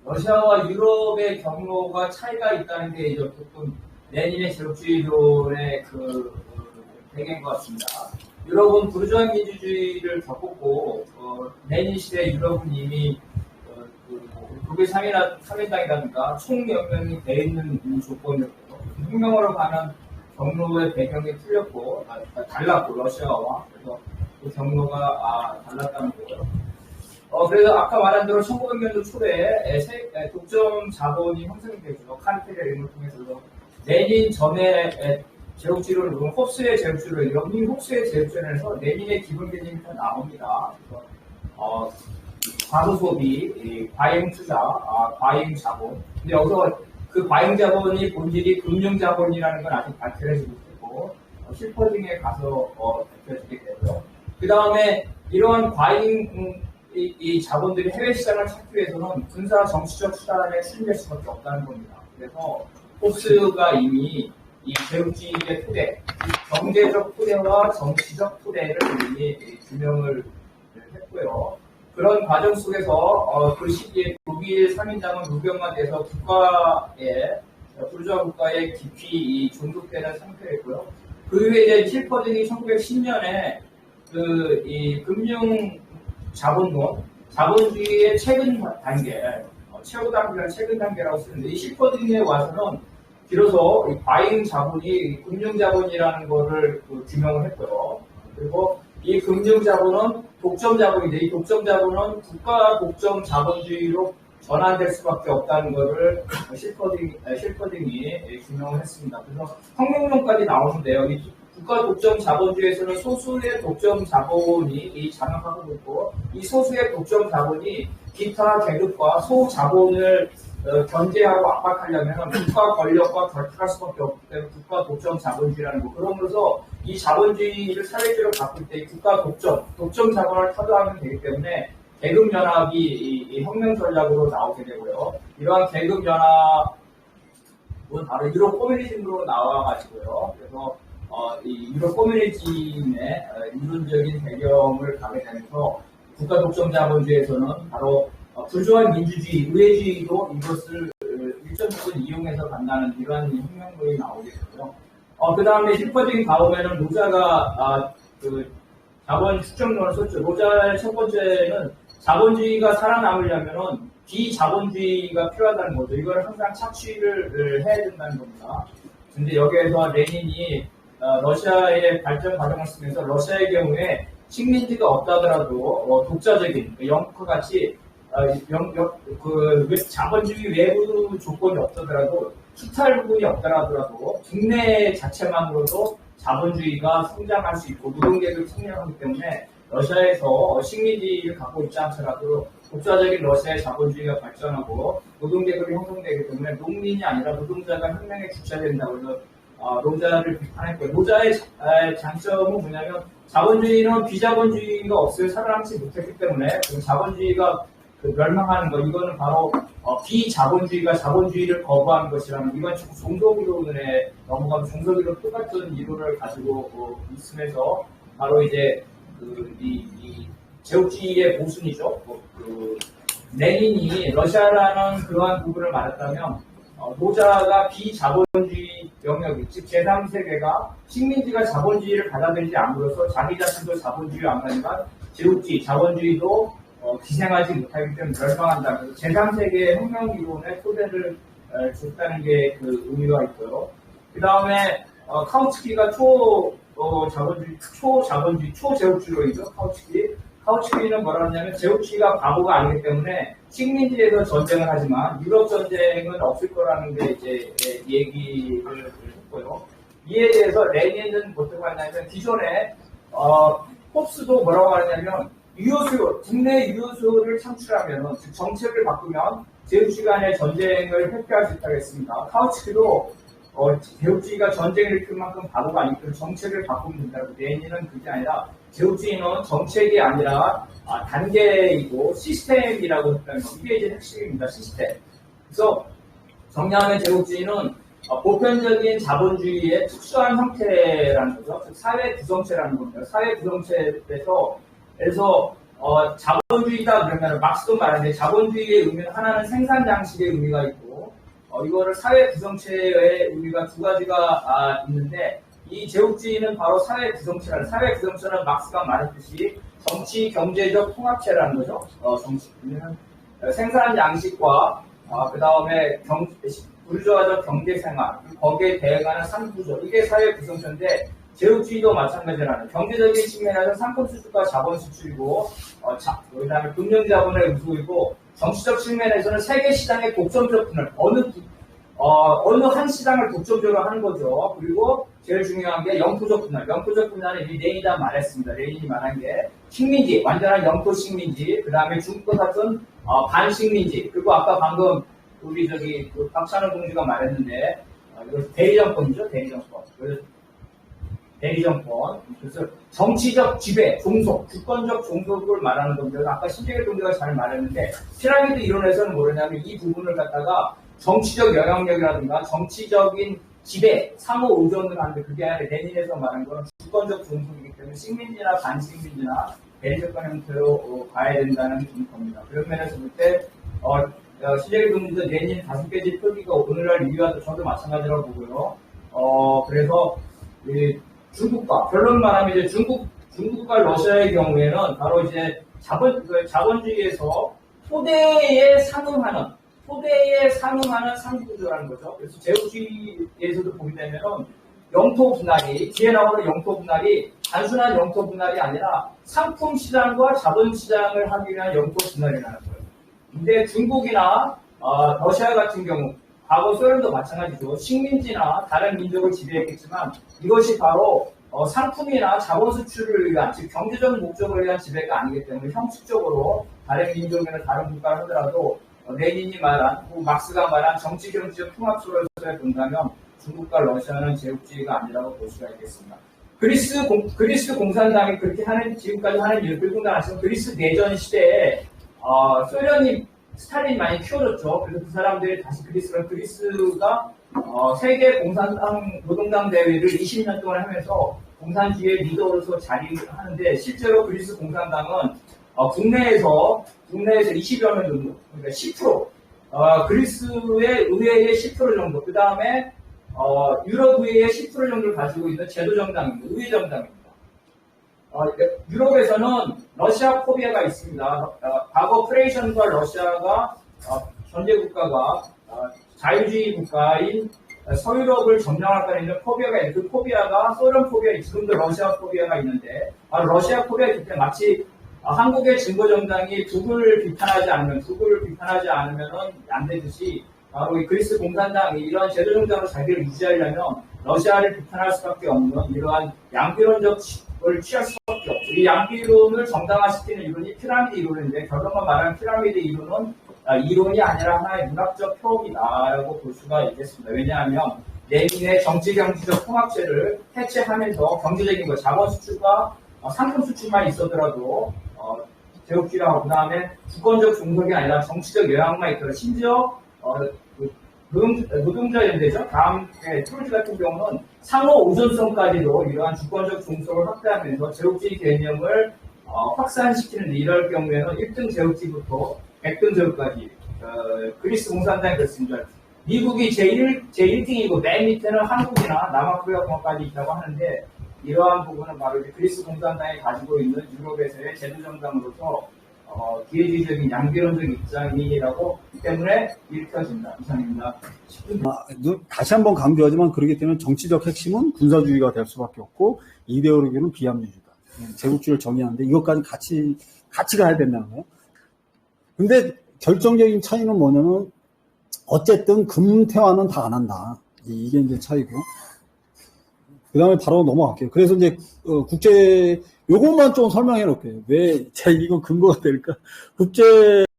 러시아와 유럽의 경로가 차이가 있다는 게 이제 조금 레닌의 제국주의론의 배경인 것 같습니다. 유럽은 부르주아 민주주의를 겪었고, 레닌 시대 유럽은 이미 독일 3인당이라든가 총혁명이 돼 있는 조건이었고, 혁명으로 가는 경로의 배경이 틀렸고, 달랐고, 러시아와. 그래서 그 경로가 달랐다는 거예요. 그래서 아까 말한 대로 1900년도 초에 독점 자본이 형성이 되죠. 카르텔의 이름을 통해서. 레닌 전에 제국주의를 이루고 홉스의 제국주의를 이루고 이 홉스의 제국주의에서 레닌의 기본 개념이 다 나옵니다. 그래서 과소 소비, 과잉 투자, 과잉 자본. 근데 여기서 그 과잉 자본이 본질이 금융 자본이라는 건 아직 밝혀지지 못했고 실퍼딩에 가서 밝혀지게 되고요. 그 다음에 이러한 과잉 이 자본들이 해외 시장을 찾기 위해서는 군사 정치적 수단에 수립될 수밖에 없다는 겁니다. 그래서 홉스가 이미 이 제국주의의 토대, 경제적 토대와 정치적 토대를 이미 규명을 했고요. 그런 과정 속에서 그 시기에 독일 3인당은 무병화돼서 부르주아 국가에 깊이 종속되는 상태였고요. 그 이후에 이제 실퍼딩이 1910년에 이 금융 자본론, 자본주의의 최근 단계, 최고 단계가 최근 단계라고 쓰는데 이 실퍼딩에 와서는 비로소 과잉 자본이 금융 자본이라는 거를 규명을 했고요. 그리고 이 금융 자본은 독점 자본인데 이 독점 자본은 국가 독점 자본주의로 전환될 수밖에 없다는 것을 실퍼딩이 규명을 했습니다. 그래서 혁명론까지 나오는데요. 이 국가 독점 자본주의에서는 소수의 독점 자본이 장악하고 있고 이 소수의 독점 자본이 기타 계급과 소자본을 견제하고 압박하려면 국가 권력과 결탁할 수밖에 없기 때문에 국가 독점 자본주의라는 거. 그러면서 이 자본주의를 사회주의로 바꿀 때 국가 독점 자본을 타도하면 되기 때문에 계급 연합이 이 혁명 전략으로 나오게 되고요. 이러한 계급 연합은 바로 유럽 코뮤니즘으로 나와가지고요. 그래서 이 유럽 코뮤니즘의 이론적인 배경을 가게 되면서 국가 독점 자본주의에서는 바로 부르주아 민주주의, 의회주의도 이것을 일정 부분 이용해서 간다는 이러한 혁명론이 나오게 되고요. 그 다음에 실퍼딩 다음에는 노자가 자본 축적론을 썼죠. 노자의 첫 번째는 자본주의가 살아남으려면은 비자본주의가 필요하다는 거죠. 이걸 항상 착취를 해야 된다는 겁니다. 근데 여기에서 레닌이 러시아의 발전 과정을 쓰면서 러시아의 경우에 식민지가 없다 하더라도 독자적인 영국과 같이 자본주의 외부 조건이 없더라도 수탈 부분이 없더라 하더라도 국내 자체만으로도 자본주의가 성장할 수 있고 노동계급이 성장하기 때문에 러시아에서 식민지를 갖고 있지 않더라도 독자적인 러시아의 자본주의가 발전하고 노동계급이 형성되기 때문에 농민이 아니라 노동자가 혁명의 주체가 된다고 해서 노자를 비판했고요. 노자의 장점은 뭐냐면 자본주의는 비자본주의가 없으면 살아남지 못했기 때문에 자본주의가 멸망하는 것, 이거는 바로 비자본주의가 자본주의를 거부하는 것이라는 이건 종속이론에 넘어가면 종속이론 똑같은 이론을 가지고 있으면서 바로 이제 이 제국주의의 모순이죠. 레닌이 러시아라는 그러한 부분을 말했다면 노자가 비자본주의 영역이 즉 제3세계가 식민지가 자본주의를 받아들이지 않으로써 자기 자신도 자본주의 안 가니까 제국주의, 자본주의도 기생하지 못하기 때문에 멸망한다. 그래서 제3세계의 혁명 이론의 토대를 줬다는 게 의미가 있고요. 그 다음에 카우츠키가 초제국주의론이죠. 카우츠키는 뭐라 하냐면 제국주의가 바보가 아니기 때문에 식민지에서 전쟁을 하지만 유럽 전쟁은 없을 거라는 게 이제 얘기를 했고요. 이에 대해서 레닌은 뭐라고 하냐면 기존에 홉스도 뭐라고 하냐면 국내 유효수를 창출하면 즉 정책을 바꾸면 제국주의 간의 전쟁을 회피할 수 있다고 했습니다. 카우츠키도 제국주의가 전쟁을 일으킬 만큼 바보가 아니고 정책을 바꾸면 된다고. 레닌은 그게 아니라 제국주의는 정책이 아니라 단계이고 시스템이라고 했다는 거. 이게 이제 핵심입니다. 시스템. 그래서 정리하면 제국주의는 보편적인 자본주의의 특수한 형태라는 거죠. 즉 사회 구성체라는 겁니다. 사회 구성체에서 자본주의다 그러면 막스도 말하는데 자본주의의 의미는 하나는 생산 양식의 의미가 있고 이거를 사회 구성체의 의미가 두 가지가 있는데 이 제국주의는 바로 사회 구성체라는 사회 구성체는 막스가 말했듯이 정치 경제적 통합체라는 거죠. 정치는 생산 양식과 그 다음에 부르주아적 경제생활 거기에 대응하는 상부조 이게 사회 구성체인데 제국주의도 마찬가지라는 경제적인 측면에서 상품 수출과 자본 수출이고 그다음에 금융 자본의 우수이고 정치적 측면에서는 세계 시장의 독점적 분할 어느 한 시장을 독점적으로 하는 거죠. 그리고 제일 중요한 게 영토적 분할. 영토적 분할은 이미 레닌이 다 말했습니다. 레닌이 말한 게 식민지, 완전한 영토 식민지, 그 다음에 중국과 같은 반식민지, 그리고 아까 방금 우리 박찬호 동지가 말했는데 이거 대리정권이죠. 대리정권. 대리정권. 그래서 정치적 지배, 종속, 주권적 종속을 말하는 겁니다. 아까 신재계 동지가 잘 말했는데 피라미드 이론에서는 뭐냐면 이 부분을 갖다가 정치적 영향력이라든가 정치적인 지배, 상호 의존을 하는데 그게 아니라 레닌에서 말한 거는 주권적 종속이기 때문에 식민지나 반식민지나 대리정권 형태로 봐야 된다는 겁니다. 그런 면에서 볼 때 신재계 동지도 레닌 5개지 표기가 오늘날 유효하다 저도 마찬가지라고 보고요. 그래서 중국과 결론 말하면 이제 중국과 러시아의 경우에는 바로 이제 자본주의에서 토대에 상응하는 상부구조라는 거죠. 그래서 제국주의에서도 보게 되면은 영토 분할이 뒤에 나오는 영토 분할이 단순한 영토 분할이 아니라 상품 시장과 자본 시장을 하기 위한 영토 분할이라는 거예요. 근데 중국이나 러시아 같은 경우 과거 소련도 마찬가지죠. 식민지나 다른 민족을 지배했겠지만 이것이 바로 상품이나 자본 수출을 위한 즉 경제적 목적을 위한 지배가 아니기 때문에 형식적으로 다른 민족이나 다른 국가를 하더라도 레닌이 말한 막스가 말한 정치 경제적 통합소를 본다면 중국과 러시아는 제국주의가 아니라고 볼 수가 있겠습니다. 그리스 공산당이 그렇게 지금까지 하는 이유 그리고 나서 그리스 내전 시대에 소련이 스탈린이 많이 키워줬죠. 그래서 그 사람들이 다시 그리스가 세계 공산당 노동당 대회를 20년 동안 하면서 공산주의의 리더로서 자리하는데 실제로 그리스 공산당은 국내에서 20여 명 정도, 그러니까 10%, 그리스의 의회의 10% 정도, 그 다음에 유럽 의회의 10% 정도를 가지고 있는 제도정당입니다. 의회정당입니다. 유럽에서는 러시아 포비아가 있습니다. 과거 프레이션과 러시아가 전제국가가 자유주의 국가인 서유럽을 점령할 때 있는 포비아가 있는데 그 포비아가 소련 포비아, 지금도 러시아 포비아가 있는데 바로 러시아 포비아이기 때문에 마치 한국의 진보정당이 북을 비판하지 않으면 안 되듯이 바로 이 그리스 공산당이 이러한 제도정당으로 자기를 유지하려면 러시아를 비판할 수밖에 없는 이러한 양비론적을 취할 수밖에 없죠. 이 양비론을 정당화시키는 이론이 피라미드 이론인데 결론만 말하면 피라미드 이론은 이론이 아니라 하나의 문학적 표현이다라고 볼 수가 있겠습니다. 왜냐하면 레닌의 정치 경제적 통합체를 해체하면서 경제적인 것, 자본 수출과 상품 수출만 있었더라도 제국주의라고 그 다음에 주권적 종속이 아니라 정치적 영향만 있더라도 심지어 노동자연대죠. 다음 트로지 같은 경우는 상호 우선성까지도 이러한 주권적 종속을 확대하면서 제국주의 개념을 확산시키는 이럴 경우에는 1등 제국주의부터 100등 제국까지 그리스 공산당이 그렇습니다. 미국이 제1등이고 맨 밑에는 한국이나 남아프리카 공화국까지 있다고 하는데 이러한 부분은 바로 이제 그리스 공산당이 가지고 있는 유럽에서의 제도정당으로서 기회주의적인 양비론적 입장이라고 때문에 일으켜진다. 이상입니다. 다시 한번 강조하지만 그렇기 때문에 정치적 핵심은 군사주의가 될 수밖에 없고 이데올로기는 비합리주의다. 제국주의를 정의하는데 이것까지 같이 가야 된다는 거예요. 근데 결정적인 차이는 뭐냐면 어쨌든 금태화는 다 안 한다. 이게 이제 차이고. 그 다음에 바로 넘어갈게요. 그래서 이제, 요것만 좀 설명해 놓을게요. 왜, 이건 근거가 될까? 국제